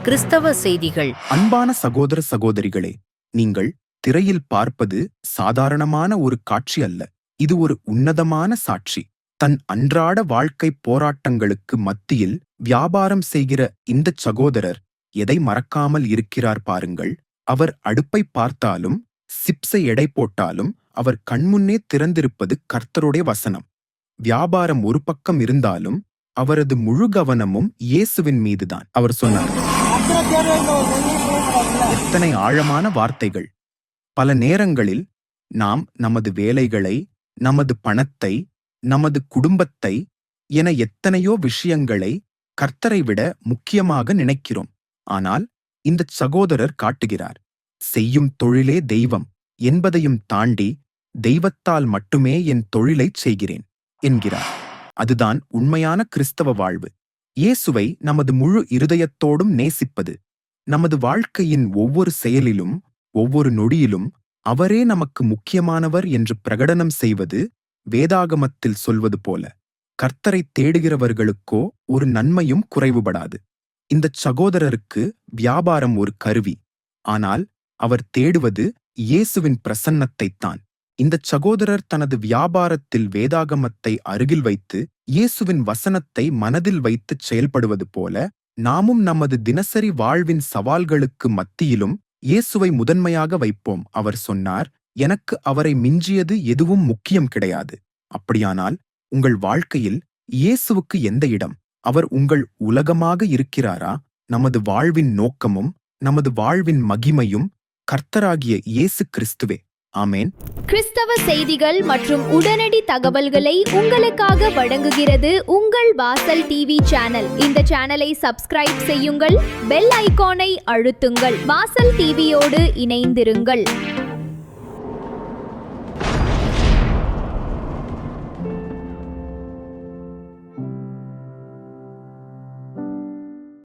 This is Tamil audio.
கிறிஸ்தவ செய்திகள். அன்பான சகோதர சகோதரிகளே, நீங்கள் திரையில் பார்ப்பது சாதாரணமான ஒரு காட்சி அல்ல. இது ஒரு உன்னதமான சாட்சி. தன் அன்றாட வாழ்க்கை போராட்டங்களுக்கு மத்தியில் வியாபாரம் செய்கிற இந்த சகோதரர் எதை மறக்காமல் இருக்கிறார் பாருங்கள். அவர் அடுப்பை பார்த்தாலும் சிப்ஸை எடை போட்டாலும் அவர் கண்முன்னே திறந்திருப்பது கர்த்தருடைய வசனம். வியாபாரம் ஒரு பக்கம் இருந்தாலும் அவரது முழு கவனமும் இயேசுவின் மீதுதான். அவர் சொன்னார், எத்தனை ஆழமான வார்த்தைகள்! பல நேரங்களில் நாம் நமது வேலைகளை, நமது பணத்தை, நமது குடும்பத்தை என எத்தனையோ விஷயங்களை கர்த்தரை விட முக்கியமாக நினைக்கிறோம். ஆனால் இந்த சகோதரர் காட்டுகிறார், செய்யும் தொழிலே தெய்வம் என்பதையும் தாண்டி தெய்வத்தால் மட்டுமே என் தொழிலைச் செய்கிறேன் என்கிறார். அதுதான் உண்மையான கிறிஸ்தவ வாழ்வு. இயேசுவை நமது முழு இருதயத்தோடும் நேசிப்பது, நமது வாழ்க்கையின் ஒவ்வொரு செயலிலும் ஒவ்வொரு நொடியிலும் அவரே நமக்கு முக்கியமானவர் என்று பிரகடனம் செய்வது. வேதாகமத்தில் சொல்வது போல கர்த்தரை தேடுகிறவர்களுக்கோ ஒரு நன்மையும் குறைவுபடாது. இந்த சகோதரருக்கு வியாபாரம் ஒரு கருவி, ஆனால் அவர் தேடுவது இயேசுவின் பிரசன்னத்தைத்தான். இந்த சகோதரர் தனது வியாபாரத்தில் வேதாகமத்தை அருகில் வைத்து இயேசுவின் வசனத்தை மனதில் வைத்து செயல்படுவது போல, நாமும் நமது தினசரி வாழ்வின் சவால்களுக்கு மத்தியிலும் இயேசுவை முதன்மையாக வைப்போம். அவர் சொன்னார், எனக்கு அவரை மிஞ்சியது எதுவும் முக்கியம் கிடையாது. அப்படியானால் உங்கள் வாழ்க்கையில் இயேசுவுக்கு எந்த இடம்? அவர் உங்கள் உலகமாக இருக்கிறாரா? நமது வாழ்வின் நோக்கமும் நமது வாழ்வின் மகிமையும் கர்த்தராகிய இயேசு கிறிஸ்துவே. ஆமேன். கிறிஸ்தவ செய்திகள் மற்றும் உடனடி தகவல்களை உங்களுக்காக வழங்குகிறது உங்கள் வாசல் டிவி சேனல். இந்த சேனலை சப்ஸ்கிரைப் செய்யுங்கள், பெல் ஐகானை அழுத்துங்கள். வாசல் டிவியோடு இணைந்திருங்கள்.